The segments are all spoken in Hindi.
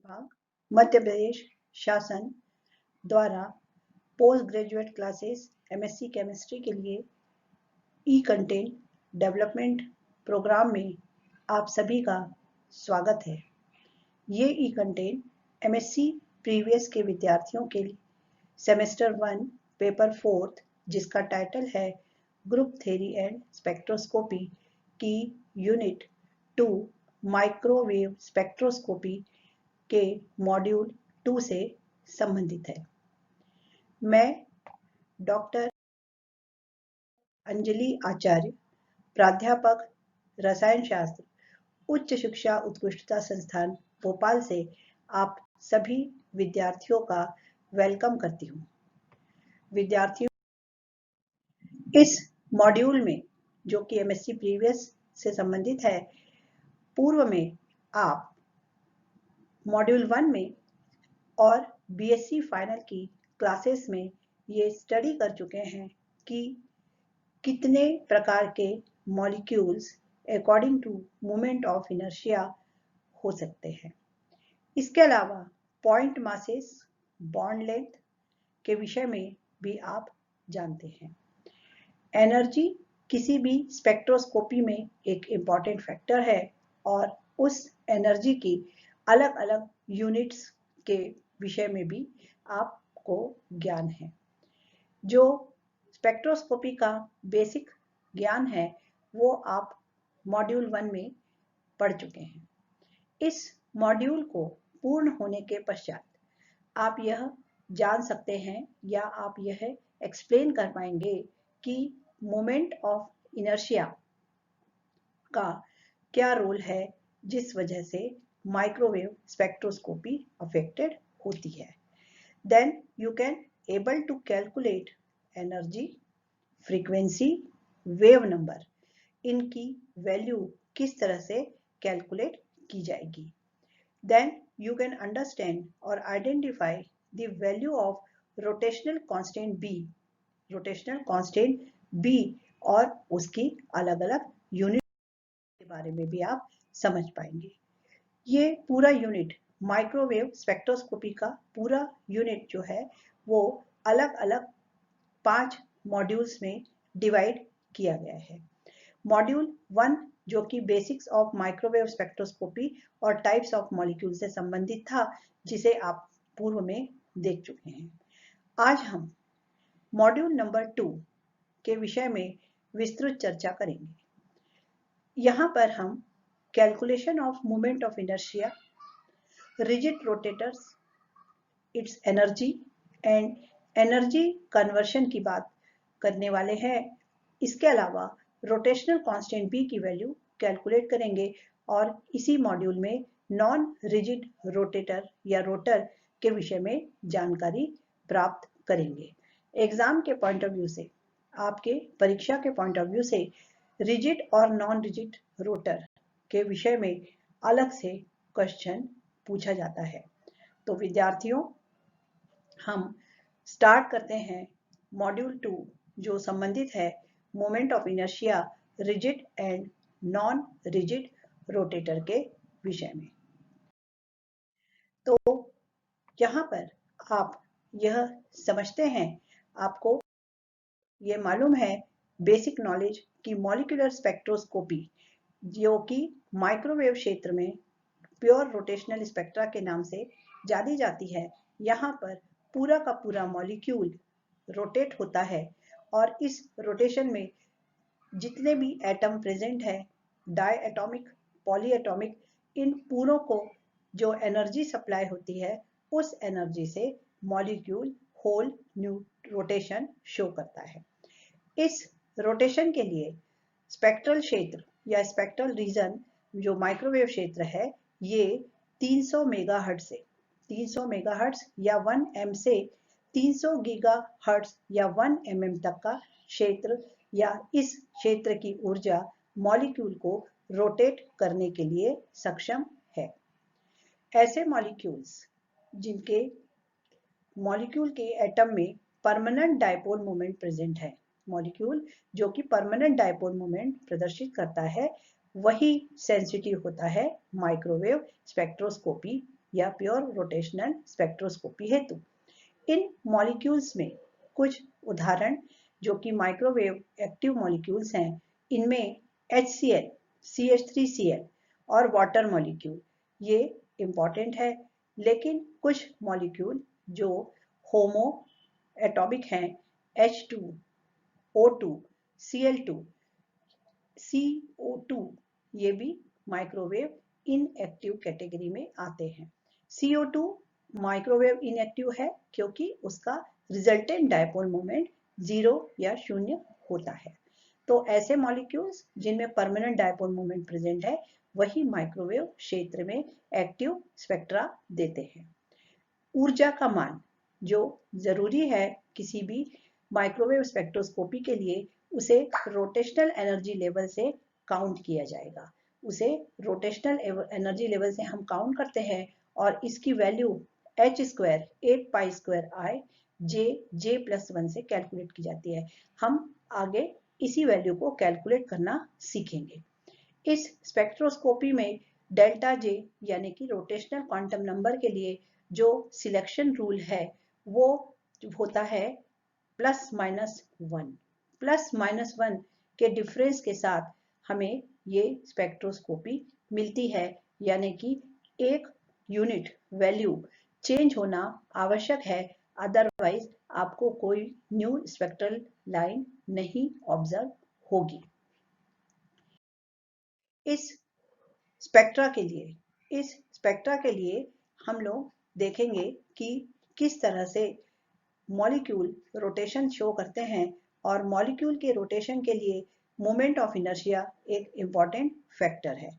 विभाग मध्य प्रदेश शासन द्वारा post graduate classes MSc chemistry के लिए ई कंटेंट डेवलपमेंट प्रोग्राम में आप सभी का स्वागत है। ये ई कंटेंट एमएससी प्रीवियस के विद्यार्थियों के लिए सेमेस्टर 1 पेपर 4 जिसका टाइटल है ग्रुप थ्योरी एंड स्पेक्ट्रोस्कोपी की यूनिट 2 माइक्रोवेव स्पेक्ट्रोस्कोपी के मॉड्यूल 2 से संबंधित है। मैं डॉक्टर अंजलि आचार्य, प्राध्यापक रसायन शास्त्र, उच्च शिक्षा उत्कृष्टता संस्थान भोपाल से आप सभी विद्यार्थियों का वेलकम करती हूँ। विद्यार्थियों, इस मॉड्यूल में जो कि एमएससी प्रीवियस से संबंधित है, पूर्व में आप मॉड्यूल 1 में और बीएससी फाइनल की क्लासेस में ये स्टडी कर चुके हैं कि कितने प्रकार के molecules according to moment of inertia हो सकते हैं। इसके अलावा पॉइंट मासेस, बॉन्ड लेंथ के विषय में भी आप जानते हैं। एनर्जी किसी भी स्पेक्ट्रोस्कोपी में एक इम्पॉर्टेंट फैक्टर है और उस एनर्जी की अलग अलग यूनिट्स के विषय में भी आपको ज्ञान है। जो स्पेक्ट्रोस्कोपी का बेसिक ज्ञान है वो आप मॉड्यूल 1 में पढ़ चुके हैं। इस मॉड्यूल को पूर्ण होने के पश्चात आप यह जान सकते हैं या आप यह एक्सप्लेन कर पाएंगे कि मोमेंट ऑफ इनर्शिया का क्या रोल है जिस वजह से माइक्रोवेव स्पेक्ट्रोस्कोपी अफेक्टेड होती है। Then you can able to calculate energy, frequency, wave number, इनकी वैल्यू किस तरह से कैलकुलेट की जाएगी। Then you can understand or identify the value of rotational constant B, rotational constant B और उसकी अलग अलग यूनिट के बारे में भी आप समझ पाएंगे। ये पूरा यूनिट माइक्रोवेव स्पेक्ट्रोस्कोपी का पूरा यूनिट जो है वो अलग अलग 5 मॉड्यूल्स में डिवाइड किया गया है। मॉड्यूल 1 जो कि बेसिक्स ऑफ माइक्रोवेव स्पेक्ट्रोस्कोपी और टाइप्स ऑफ मॉलिक्यूल से संबंधित था, जिसे आप पूर्व में देख चुके हैं। आज हम मॉड्यूल नंबर 2 के विषय में विस्तृत चर्चा करेंगे। यहाँ पर हम calculation of moment of inertia, rigid rotators, its energy and energy conversion की बात करने वाले हैं। इसके अलावा रोटेशनल कांस्टेंट बी की वैल्यू कैलकुलेट करेंगे और इसी मॉड्यूल में नॉन रिजिड रोटेटर या रोटर के विषय में जानकारी प्राप्त करेंगे। एग्जाम के पॉइंट ऑफ व्यू से, आपके परीक्षा के पॉइंट ऑफ व्यू से रिजिड और नॉन रिजिड रोटर के विषय में अलग से क्वेश्चन पूछा जाता है। तो विद्यार्थियों, हम स्टार्ट करते हैं मॉड्यूल 2 जो संबंधित है moment of inertia, rigid and non rigid rotator के विषय में। तो यहाँ पर आप यह समझते हैं, आपको ये मालूम है बेसिक नॉलेज कि मॉलिक्यूलर स्पेक्ट्रोस्कोपी जो कि माइक्रोवेव क्षेत्र में प्योर रोटेशनल स्पेक्ट्रा के नाम से जानी जाती है। यहाँ पर पूरा का पूरा मॉलिक्यूल रोटेट होता है और इस रोटेशन में जितने भी एटम प्रेजेंट है, डाई एटॉमिक, पॉली एटॉमिक, इन पूरों को जो एनर्जी सप्लाई होती है उस एनर्जी से molecule whole new rotation show करता है। इस रोटेशन के लिए स्पेक्ट्रल क्षेत्र या स्पेक्ट्रल रीजन जो माइक्रोवेव क्षेत्र है ये 300 मेगाहर्ट्ज से 300 मेगाहर्ट्ज या 1 एम से 300 गीगाहर्ट्ज या 1 एमएम तक का क्षेत्र या इस क्षेत्र की ऊर्जा मॉलिक्यूल को रोटेट करने के लिए सक्षम है। ऐसे मॉलिक्यूल्स जिनके मॉलिक्यूल के एटम में परमानेंट डायपोल मोमेंट प्रेजेंट है, मॉलिक्यूल जो कि परमानेंट डायपोल मोमेंट प्रदर्शित करता है, वही सेंसिटिव होता है माइक्रोवेव स्पेक्ट्रोस्कोपी या प्योर रोटेशनल स्पेक्ट्रोस्कोपी हेतु। इन मॉलिक्यूल्स में कुछ उदाहरण जो कि माइक्रोवेव एक्टिव मॉलिक्यूल्स हैं, इनमें HCl, CH3Cl और वाटर मॉलिक्यूल ये इंपॉर्टेंट है। लेकिन कुछ मॉलिक्यूल जो होमो एटॉमिक हैं, H2, O2, Cl2, CO2, ये भी माइक्रोवेव इनएक्टिव कैटेगरी में आते हैं। CO2 माइक्रोवेव इनएक्टिव है क्योंकि उसका रिजल्टेंट डायपोल मोमेंट 0 या 0 होता है। तो ऐसे मॉलिक्यूल्स जिनमें परमानेंट डायपोल मोमेंट प्रेजेंट है वही माइक्रोवेव क्षेत्र में एक्टिव स्पेक्ट्रा देते हैं। ऊर्जा का मान जो जरूरी है किसी भी माइक्रोवेव स्पेक्ट्रोस्कोपी के लिए, उसे रोटेशनल एनर्जी लेवल से काउंट किया जाएगा। उसे रोटेशनल एनर्जी लेवल से हम काउंट करते हैं और इसकी वैल्यू h² 8π² j+1 से कैलकुलेट की जाती है। हम आगे इसी वैल्यू को कैलकुलेट करना सीखेंगे। इस स्पेक्ट्रोस्कोपी में डेल्टा J यानी कि रोटेशनल क्वांटम नंबर के लिए जो सिलेक्शन रूल है वो होता है +-1। +-1 के डिफरेंस के साथ हमें ये स्पेक्ट्रोस्कोपी मिलती है, यानी कि एक यूनिट वैल्यू चेंज होना आवश्यक है, अदरवाइज आपको कोई न्यू स्पेक्ट्रल लाइन नहीं ऑब्जर्व होगी। इस स्पेक्ट्रा के लिए हम लोग देखेंगे कि किस तरह से मॉलिक्यूल रोटेशन शो करते हैं और मॉलिक्यूल के रोटेशन के लिए मोमेंट ऑफ इनर्शिया एक इम्पॉर्टेंट फैक्टर है।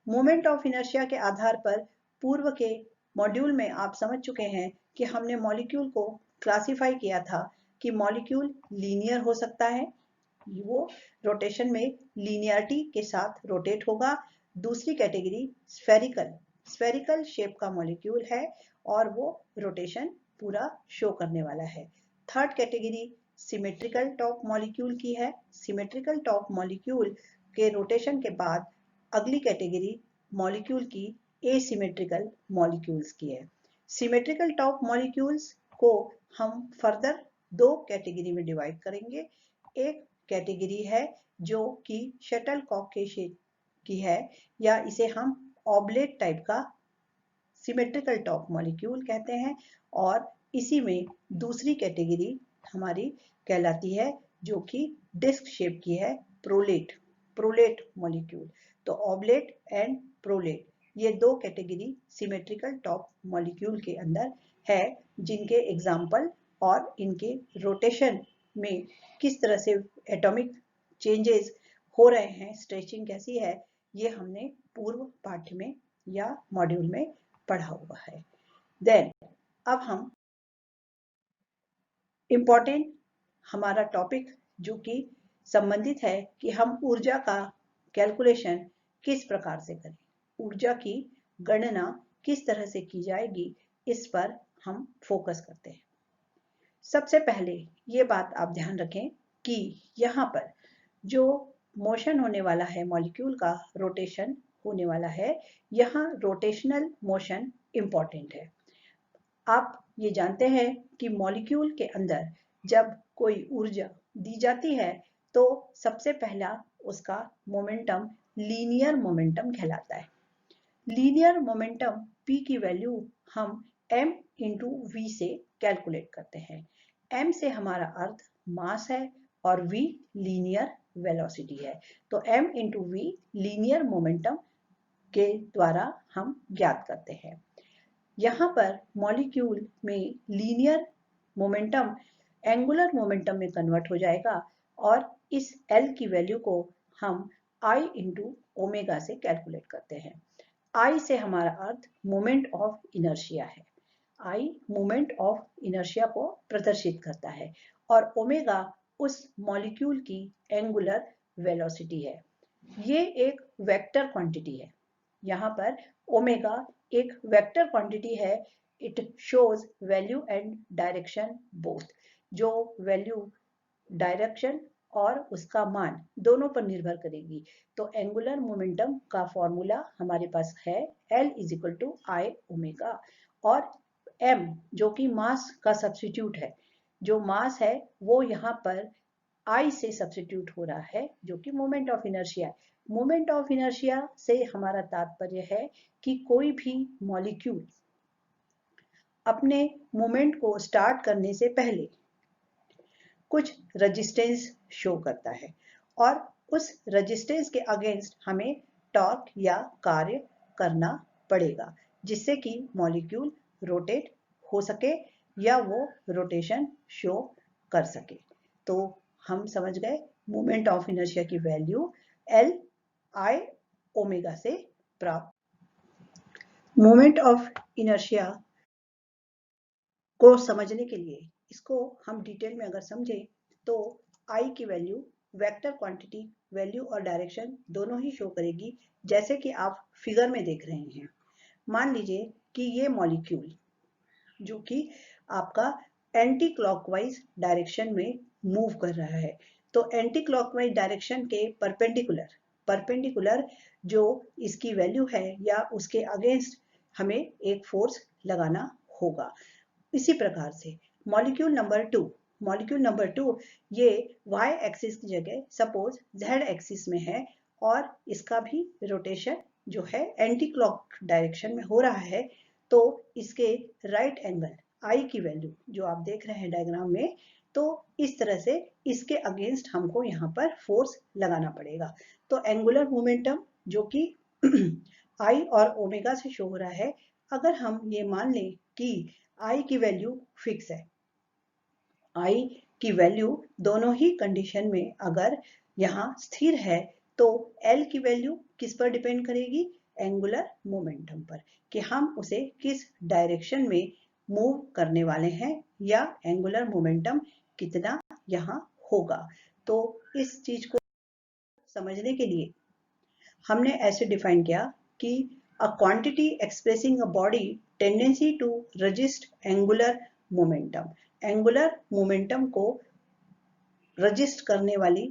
मोमेंट ऑफ इनर्शिया के आधार पर पूर्व के मॉड्यूल में आप समझ चुके हैं कि हमने मॉलिक्यूल को क्लासिफाई किया था कि मॉलिक्यूल लीनियर हो सकता है, वो रोटेशन में लीनियरिटी के साथ रोटेट होगा। दूसरी कैटेगरी स्फेरिकल शेप का मॉलिक्यूल है और वो रोटेशन पूरा शो करने वाला है। Third category symmetrical top molecule की है। सिमेट्रिकल टॉप मॉलिक्यूल के रोटेशन के बाद अगली कैटेगरी मॉलिक्यूल की एसिमेट्रिकल मॉलिक्यूल्स की है। सिमेट्रिकल टॉप मॉलिक्यूल्स को हम फर्दर दो कैटेगरी में डिवाइड करेंगे। एक कैटेगरी है जो कि शटलकॉक के शेप की है, या इसे हम ऑब्लेट टाइप का सिमेट्रिकल टॉप मॉलिक्यूल कहते हैं, और इसी में दूसरी कैटेगरी हमारी कहलाती है जो कि डिस्क शेप की है, प्रोलेट मॉलिक्यूल। तो ऑब्लेट एंड प्रोलेट ये दो कैटेगरी सिमेट्रिकल टॉप मॉलिक्यूल के अंदर है, जिनके एग्जाम्पल और इनके रोटेशन में किस तरह से एटॉमिक चेंजेस हो रहे हैं, स्ट्रेचिंग कैसी है, ये हमने पूर्व पाठ्य में या मॉड्यूल में पढ़ा हुआ है। देन अब हम इम्पोर्टेंट हमारा टॉपिक जो कि संबंधित है कि हम ऊर्जा का कैलकुलेशन किस प्रकार से करें, ऊर्जा की गणना किस तरह से की जाएगी, इस पर हम फोकस करते हैं। सबसे पहले ये बात आप ध्यान रखें कि यहाँ पर जो मोशन होने वाला है, मॉलिक्यूल का रोटेशन होने वाला है, यहाँ रोटेशनल मोशन इम्पॉर्टेंट है। आप ये जानते हैं कि मॉलिक्यूल के अंदर जब कोई ऊर्जा दी जाती है तो सबसे पहला उसका मोमेंटम लीनियर मोमेंटम कहलाता है। लीनियर मोमेंटम P की वैल्यू हम m × v से कैलकुलेट करते हैं। m से हमारा अर्थ मास है और v लीनियर वेलोसिटी है। तो m × v लीनियर मोमेंटम के द्वारा हम ज्ञात करते हैं। यहाँ पर मॉलिक्यूल में लीनियर मोमेंटम एंगुलर मोमेंटम में कन्वर्ट हो जाएगा और इस L की वैल्यू को हम I × ओमेगा से कैलकुलेट करते हैं। I से हमारा अर्थ मोमेंट ऑफ इनर्शिया है। I मोमेंट ऑफ इनर्शिया को प्रदर्शित करता है और ओमेगा उस मॉलिक्यूल की एंगुलर वेलोसिटी है। ये एक वेक्टर क्वांटिटी है। यहाँ पर ओमेगा एक वेक्टर क्वांटिटी है। It shows value and direction both. जो वैल्यू डायरेक्शन और उसका मान दोनों पर निर्भर करेगी। तो एंगुलर मोमेंटम का फॉर्मूला हमारे पास है L is equal to I omega, और m जो कि मास का सब्स्टिट्यूट है, जो मास है वो यहाँ पर I से सब्स्टिट्यूट हो रहा है, जो कि मोमेंट ऑफ इनर्शिया है। मोमेंट ऑफ इनर्शिया से हमारा तात्पर्य है कि कोई भी मॉलिक्यूल अपने मूवमेंट को स्टार्ट करने से पहले कुछ रेजिस्टेंस शो करता है, और उस रेजिस्टेंस के अगेंस्ट हमें टॉर्क या कार्य करना पड़ेगा, जिससे कि मॉलिक्यूल रोटेट हो सके या वो रोटेशन शो कर सके। तो हम समझ गए मोमेंट ऑफ इनर्शिया की वैल्यू L I ओमेगा से प्राप्त। मोमेंट ऑफ इनर्शिया को समझने के लिए इसको हम डिटेल में अगर समझें तो I की वैल्यू वेक्टर क्वांटिटी वैल्यू और डायरेक्शन दोनों ही शो करेगी, जैसे कि आप फिगर में देख रहे हैं। मान लीजिए कि ये मॉलिक्यूल जो कि आपका एंटी क्लॉकवाइज डायरेक्शन में मूव कर रहा है, तो एंटी क्लॉकवाइज डायरेक्शन के परपेंडिकुलर जो इसकी वैल्यू है या उसके अगेंस्ट हमें एक फोर्स लगाना होगा। इसी प्रकार से मॉलिक्यूल नंबर टू ये y एक्सिस की जगह सपोज z एक्सिस में है, और इसका भी रोटेशन जो है एंटी क्लॉक डायरेक्शन में हो रहा है। तो इसके राइट एंगल I की वैल्यू जो आप देख रहे हैं डायग्राम में, तो इस तरह से इसके अगेंस्ट हमको यहाँ पर फोर्स लगाना पड़ेगा। तो एंगुलर मोमेंटम जो कि I और ओमेगा से शो हो रहा है, अगर हम ये मान लें कि I की वैल्यू फिक्स है, I की वैल्यू दोनों ही कंडीशन में अगर यहाँ स्थिर है, तो L की वैल्यू किस पर डिपेंड करेगी? एंगुलर मोमेंटम पर, कि हम उसे किस डायरेक्शन में मूव करने वाले हैं या एंगुलर मोमेंटम कितना यहाँ होगा। तो इस चीज को समझने के लिए हमने ऐसे डिफाइन किया कि a quantity expressing a body tendency to resist angular momentum, angular momentum को रजिस्ट करने वाली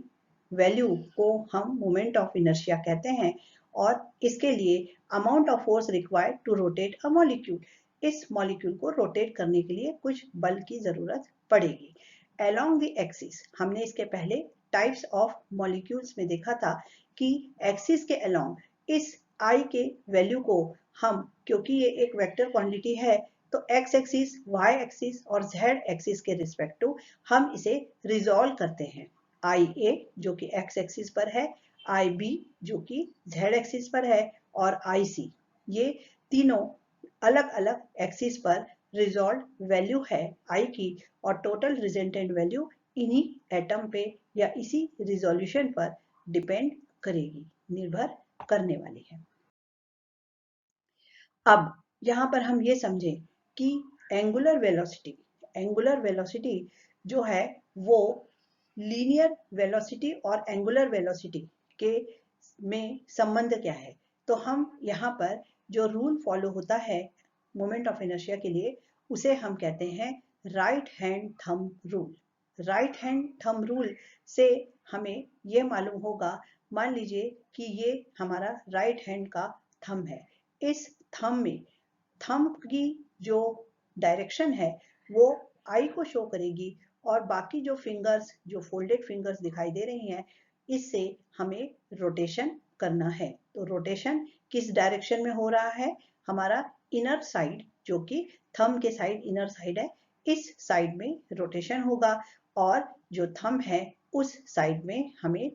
वैल्यू को हम मोमेंट ऑफ इनर्शिया कहते हैं, और इसके लिए amount of force required to rotate a molecule, इस मॉलिक्यूल को रोटेट करने के लिए कुछ बल की जरूरत पड़ेगी। अलोंग द एक्सिस, हमने इसके पहले टाइप्स ऑफ मॉलिक्यूल्स में देखा था कि एक्सिस के अलोंग इस I के वैल्यू को हम, क्योंकि ये एक वेक्टर क्वांटिटी है, तो x एक्सिस, y एक्सिस और z एक्सिस के रिस्पेक्टिव हम इसे रिजॉल्व करते हैं। IA जो कि x एक्सिस पर है, IB जो कि z एक्सिस पर है, और IC ये तीनों अलग अलग एक्सिस पर रिजॉल्व वैल्यू है I की, और टोटल रिजल्टेंट वैल्यू इन्हीं एटम पे या इसी रिजोल्यूशन पर डिपेंड करेगी, निर्भर करने वाली है। अब यहाँ पर हम ये समझें कि एंगुलर वेलोसिटी जो है वो लीनियर वेलोसिटी और एंगुलर वेलोसिटी के में संबंध क्या है। तो हम यहाँ पर जो रूल फॉलो होता है मोमेंट ऑफ इनर्शिया के लिए, उसे हम कहते हैं right hand thumb rule. Right hand thumb rule से हमें ये मालूम होगा, मान लीजिए कि ये हमारा राइट हैंड का थंब है, इस थंब में थंब की जो डायरेक्शन है वो I को शो करेगी, और बाकी जो फिंगर्स, जो फोल्डेड फिंगर्स दिखाई दे रही हैं, इससे हमें रोटेशन करना है। तो रोटेशन किस डायरेक्शन में हो रहा है? हमारा इनर साइड, जो कि थंब के साइड इनर साइड है, इस साइड में रोटेशन होगा, और जो थंब है उस साइड में हमें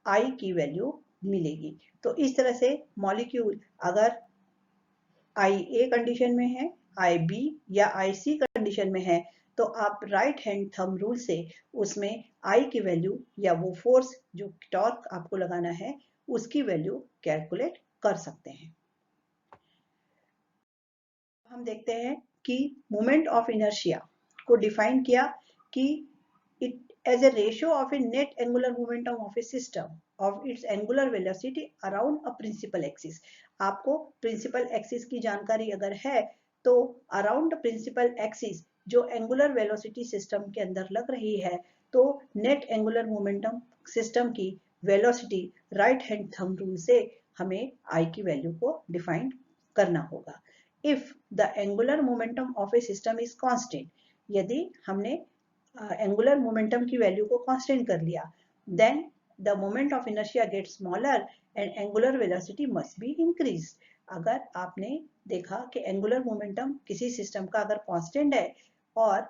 I की वैल्यू मिलेगी। तो इस तरह से मॉलिक्यूल अगर IA कंडीशन में है, IB या IC कंडीशन में है, तो आप राइट हैंड थंब रूल से उसमें I की वैल्यू या वो फोर्स जो टॉर्क आपको लगाना है उसकी वैल्यू कैलकुलेट कर सकते हैं। हम देखते हैं कि मोमेंट ऑफ इनर्शिया को डिफाइन किया कि it as a ratio of a net angular momentum of a system of its angular velocity around a principal axis. आपको प्रिंसिपल एक्सिस की जानकारी अगर है, तो अराउंड प्रिंसिपल एक्सिस जो एंगुलर वेलोसिटी सिस्टम के अंदर लग रही है, तो नेट एंगुलर मोमेंटम सिस्टम की velocity right hand thumb rule से हमें आई की वैल्यू को डिफाइन करना होगा। If the angular momentum of a system is constant, यदि हमने एंगुलर मोमेंटम की वैल्यू को कांस्टेंट कर लिया, then the moment of inertia get smaller and angular velocity must be increase. अगर आपने देखा कि एंगुलर मोमेंटम किसी सिस्टम का अगर कांस्टेंट है और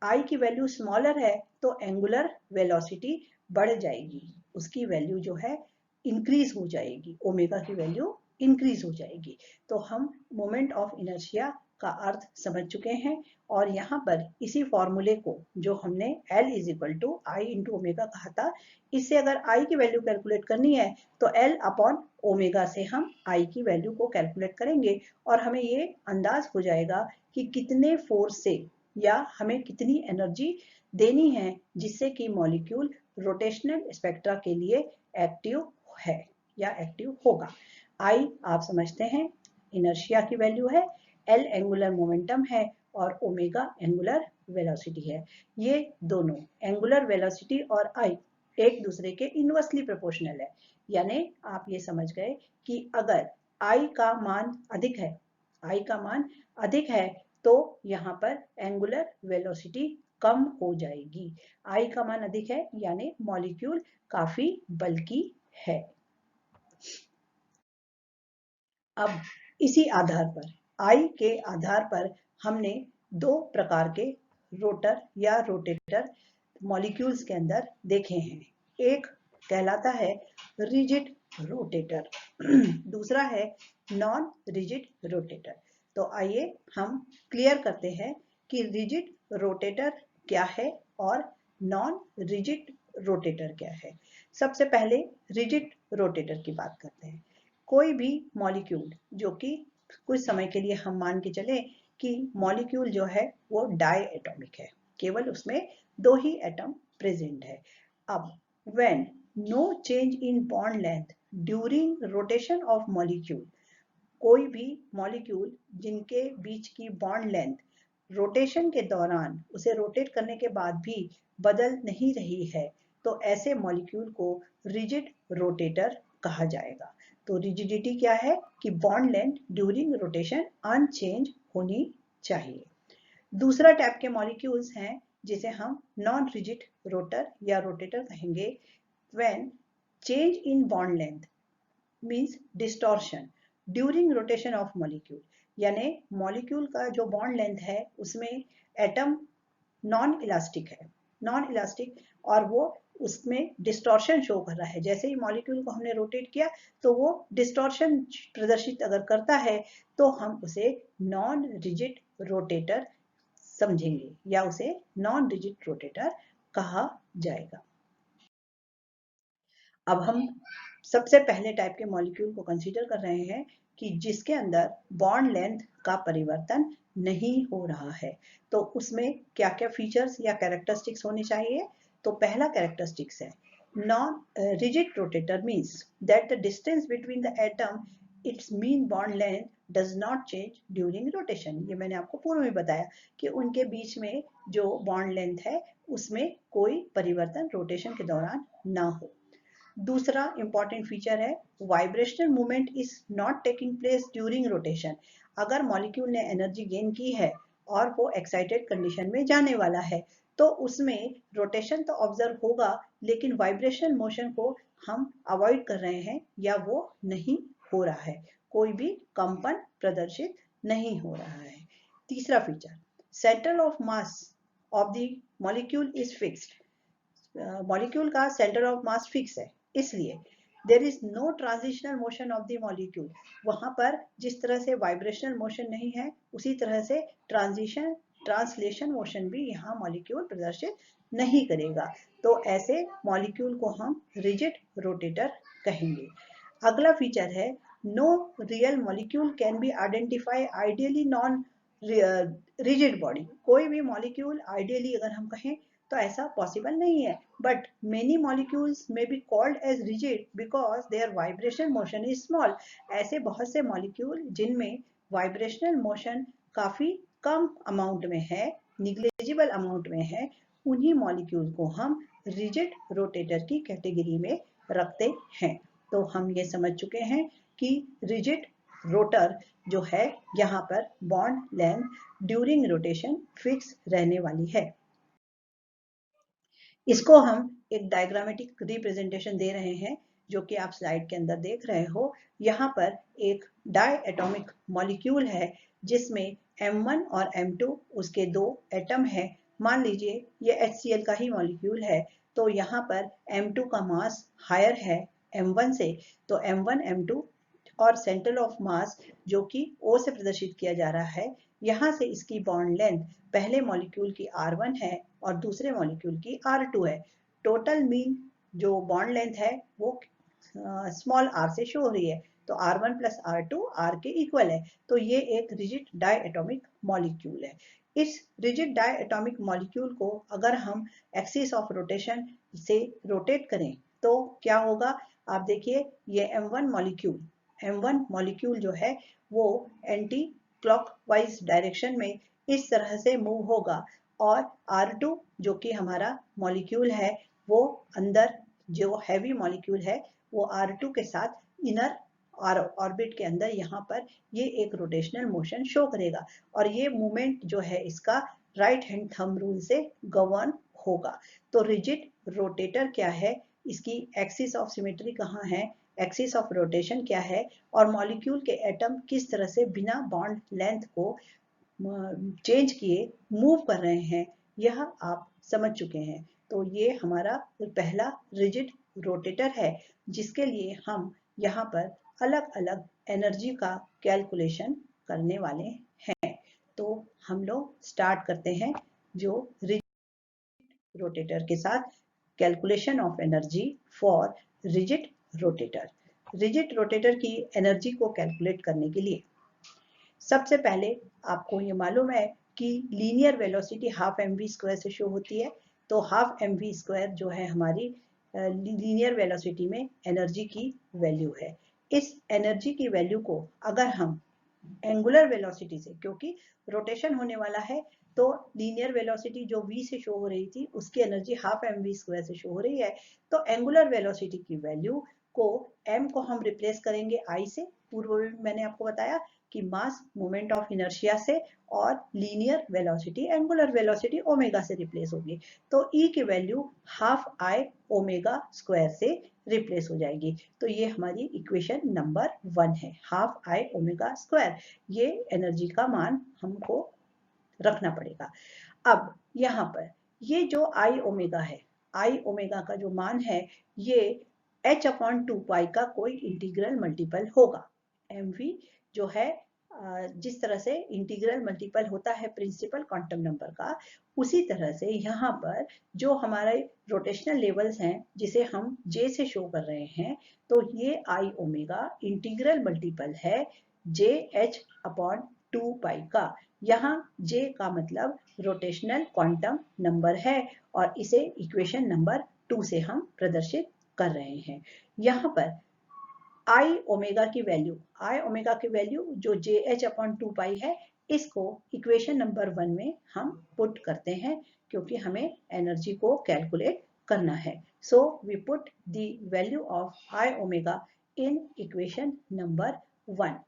आई की वैल्यू स्मॉलर है, तो एंगुलर वेलोसिटी बढ़ जाएगी, उसकी वैल्यू जो है इंक्रीज हो जाएगी, ओमेगा की वैल्यू इंक्रीज हो जाएगी। तो हम मोमेंट ऑफ इनर्शिया का अर्थ समझ चुके हैं और यहाँ पर इसी फॉर्मूले को जो हमने L is equal to I into omega कहा था, इससे अगर I की वैल्यू कैलकुलेट करनी है तो L अपॉन ओमेगा से हम I की वैल्यू को कैलकुलेट करेंगे और हमें ये अंदाज हो जाएगा कि कितने फोर्स से या हमें कितनी एनर्जी देनी है जिससे कि मॉलिक्यूल रोटेशनल स्पेक्ट्रा के लिए एक्टिव है या एक्टिव होगा। I आप समझते हैं इनर्शिया की वैल्यू है, L एंगुलर मोमेंटम है और ओमेगा एंगुलर वेलोसिटी है। ये दोनों एंगुलर वेलोसिटी और I एक दूसरे के इनवर्सली प्रोपोर्शनल है, यानी आप ये समझ गए कि अगर I का मान अधिक है, I का मान अधिक है तो यहाँ पर एंगुलर वेलोसिटी कम हो जाएगी। I का मान अधिक है यानी मॉलिक्यूल काफी बल्की है। अब इसी आधार पर I के आधार पर हमने दो प्रकार के रोटर या रोटेटर मॉलिक्यूल्स के अंदर देखे हैं। एक कहलाता है रिजिड रोटेटर, दूसरा है नॉन रिजिड रोटेटर। तो आइए हम क्लियर करते हैं कि रिजिड रोटेटर क्या है और नॉन रिजिड रोटेटर क्या है। सबसे पहले रिजिड रोटेटर की बात करते हैं। कोई भी मॉलिक्यूल जो कि कुछ समय के लिए हम मान के चले कि मॉलिक्यूल जो है वो डाई एटॉमिक है, केवल उसमें दो ही एटम प्रेजेंट है। अब when no change in bond length during rotation of molecule, कोई भी मॉलिक्यूल जिनके बीच की बॉन्ड लेंथ रोटेशन के दौरान उसे रोटेट करने के बाद भी बदल नहीं रही है, तो ऐसे मॉलिक्यूल को रिजिड रोटेटर कहा जाएगा। तो रिजिडिटी क्या है कि bond length during rotation unchange होनी चाहिए। दूसरा टाइप के मॉलिक्यूल्स हैं जिसे हम नॉन रिजिड रोटर या रोटेटर कहेंगे। When change in bond length means distortion during rotation of molecule, यानी मॉलिक्यूल का जो बॉन्ड लेंथ है उसमें एटम नॉन इलास्टिक है, नॉन इलास्टिक, और वो उसमें डिस्टॉर्शन शो कर रहा है। जैसे ही मॉलिक्यूल को हमने रोटेट किया तो वो डिस्टॉर्शन प्रदर्शित अगर करता है तो हम उसे नॉन रिजिड रोटेटर समझेंगे या उसे नॉन रिजिड रोटेटर कहा जाएगा। अब हम सबसे पहले टाइप के मॉलिक्यूल को कंसीडर कर रहे हैं कि जिसके अंदर बॉन्ड लेंथ का परिवर्तन नहीं हो रहा है। तो उसमें क्या क्या फीचर्स या कैरेक्टरिस्टिक्स होने चाहिए। तो पहला कैरेक्टरिस्टिक्स है non rigid rotator means that the distance between the atom it's mean bond length does not change during rotation. ये मैंने आपको पूर्व में बताया कि उनके बीच में जो बॉन्ड लेंथ है उसमें कोई परिवर्तन रोटेशन के दौरान ना हो। दूसरा इंपॉर्टेंट फीचर है vibrational movement is not taking place during rotation. अगर मॉलिक्यूल ने एनर्जी गेन की है और वो एक्साइटेड कंडीशन में जाने वाला है तो उसमें रोटेशन तो ऑब्जर्व होगा लेकिन वाइब्रेशनल मोशन को हम अवॉइड कर रहे हैं या वो नहीं हो रहा है, कोई भी कंपन प्रदर्शित नहीं हो रहा है। तीसरा feature centre of mass of the molecule is fixed. Molecule का सेंटर ऑफ मास फिक्स है, इसलिए there is no transitional motion of the molecule. वहां पर जिस तरह से वाइब्रेशनल मोशन नहीं है उसी तरह से ट्रांसलेशन मोशन भी यहाँ मॉलिक्यूल प्रदर्शित नहीं करेगा। तो ऐसे मॉलिक्यूल को हम रिजिड रोटेटर कहेंगे। अगला फीचर है no real molecule can be identify ideally non rigid body. कोई भी मॉलिक्यूल आइडियली अगर हम कहें तो ऐसा पॉसिबल नहीं है, बट मेनी मॉलिक्यूल्स में be called as rigid because their vibration motion is small. ऐसे बहुत से मॉलिक्यूल जिनमें वाइब्रेशनल मोशन काफी कम अमाउंट में है, निग्लिजिबल अमाउंट में है, उन्हीं मॉलिक्यूल को हम रिजिड रोटेटर की कैटेगरी में रखते हैं। तो हम ये समझ चुके हैं कि रिजिड रोटर जो है यहाँ पर bond length during rotation fix रहने वाली है। इसको हम एक डायग्रामेटिक रिप्रेजेंटेशन दे रहे हैं जो कि आप स्लाइड के अंदर देख रहे हो। यहाँ पर एक डाई एटॉमिक मॉलिक्यूल है जिसमें M1 और M2 उसके दो एटम है। मान लीजिए ये HCl का ही मॉलिक्यूल है, तो यहाँ पर M2 का मास हायर है M1 से, तो M1 M2 और सेंटर ऑफ मास जो कि O से प्रदर्शित किया जा रहा है, यहाँ से इसकी बॉन्ड लेंथ पहले मॉलिक्यूल की R1 है और दूसरे मॉलिक्यूल की R2 है। टोटल मीन जो बॉन्ड लेंथ है वो स्मॉल r से शो हो रही है, तो R1 प्लस R2 R के इक्वल है। तो ये एक रिजिड डाई एटॉमिक मॉलिक्यूल है। इस रिजिड डाई एटॉमिक मॉलिक्यूल को अगर हम एक्सिस ऑफ रोटेशन से रोटेट करें तो क्या होगा, आप देखिए ये M1 मॉलिक्यूल जो है वो एंटी क्लॉकवाइज डायरेक्शन में इस तरह से मूव होगा और R2 जो कि हमारा मॉलिक्यूल है वो अंदर जो हैवी मॉलिक्यूल है वो R2 के साथ इनर ऑर्बिट के अंदर यहाँ पर ये एक रोटेशनल मोशन शो करेगा और ये मूवमेंट जो है इसका राइट हैंड थंब रूल से गवर्न होगा। तो रिजिड रोटेटर क्या है, इसकी एक्सिस ऑफ सिमेट्री कहाँ है, एक्सिस ऑफ रोटेशन क्या है और मॉलिक्यूल के एटम किस तरह से बिना बॉन्ड लेंथ को चेंज किए मूव कर रहे हैं, यह आप समझ चुके हैं। तो ये हमारा पहला रिजिड रोटेटर है जिसके लिए हम यहाँ पर अलग अलग एनर्जी का कैलकुलेशन करने वाले हैं। तो हम लोग स्टार्ट करते हैं जो रिजिड रोटेटर के साथ calculation of energy for rigid rotator. Rigid rotator की एनर्जी को कैलकुलेट करने के लिए सबसे पहले आपको ये मालूम है कि लीनियर वेलोसिटी हाफ mv² से शो होती है। तो हाफ mv² जो है हमारी लीनियर वेलोसिटी में एनर्जी की वैल्यू है। इस एनर्जी की वैल्यू को अगर हम एंगुलर वेलोसिटी से, क्योंकि रोटेशन होने वाला है तो लीनियर वेलोसिटी जो v से शो हो रही थी उसकी एनर्जी हाफ mv² से शो हो रही है, तो एंगुलर वेलोसिटी की वैल्यू को m को हम रिप्लेस करेंगे I से। पूर्व में मैंने आपको बताया कि मास मोमेंट ऑफ इनर्शिया से और linear velocity angular velocity omega से रिप्लेस होगी, तो E की value half I omega square से रिप्लेस हो जाएगी। तो ये हमारी इक्वेशन नंबर 1 है, हाफ I ओमेगा स्क्वायर। ये एनर्जी का मान हमको रखना पड़ेगा। अब यहाँ पर ये जो I ओमेगा है, I ओमेगा का जो मान है ये h/2π का कोई इंटीग्रल मल्टीपल होगा। mv जो है जिस तरह से इंटीग्रल मल्टीपल होता है प्रिंसिपल क्वांटम नंबर का, उसी तरह से यहाँ पर जो हमारे रोटेशनल लेवल्स हैं जिसे हम j से शो कर रहे हैं, तो ये I ओमेगा इंटीग्रल मल्टीपल है JH/2π का। यहाँ j का मतलब रोटेशनल क्वांटम नंबर है और इसे इक्वेशन नंबर 2 से हम प्रदर्शित कर रहे हैं। यहाँ पर I ओमेगा की वैल्यू जो JH/2π है, इसको इक्वेशन नंबर 1 में हम पुट करते हैं क्योंकि हमें एनर्जी को कैलकुलेट करना है। So we put the value of I omega in equation number 1।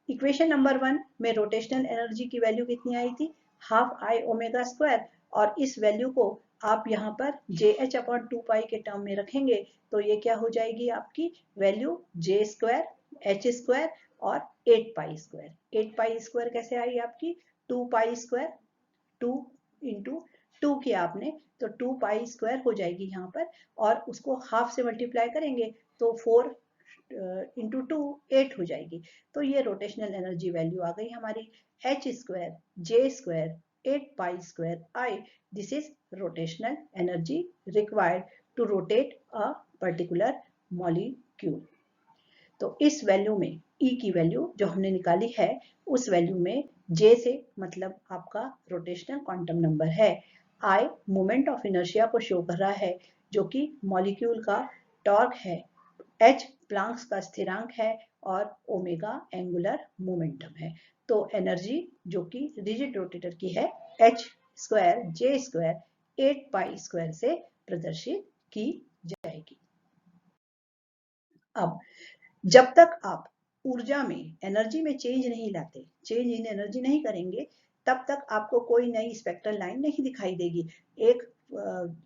Equation number 1 में रोटेशनल एनर्जी की वैल्यू कितनी आई थी, हाफ I ओमेगा स्क्वायर, और इस वैल्यू को आप यहाँ पर JH/2π के टर्म में रखेंगे तो ये क्या हो जाएगी, आपकी वैल्यू J² H² और 8π²। 8π² कैसे आई आपकी, 2π², 2 इंटू 2 किया आपने तो 2π² हो जाएगी यहाँ पर, और उसको हाफ से मल्टीप्लाई करेंगे तो 4 इंटू 2 8 हो जाएगी। तो ये रोटेशनल एनर्जी वैल्यू आ गई हमारी, H² J² 8π²I। This is rotational energy required to rotate a particular molecule। तो इस वैल्यू में E की वैल्यू जो हमने निकाली है उस वैल्यू में J से मतलब आपका रोटेशनल क्वांटम नंबर है, I मोमेंट ऑफ इनर्शिया को शो कर रहा है जो कि मॉलिक्यूल का टॉर्क है, H प्लैंक्स का स्थिरांक है और ओमेगा एंगुलर मोमेंटम है। तो एनर्जी जो कि रिजिड रोटेटर की है H² J² 8π² से प्रदर्शित की जाएगी। अब जब तक आप ऊर्जा में, एनर्जी में चेंज नहीं लाते, चेंज इन एनर्जी नहीं करेंगे, तब तक आपको कोई नई स्पेक्ट्रल लाइन नहीं दिखाई देगी। एक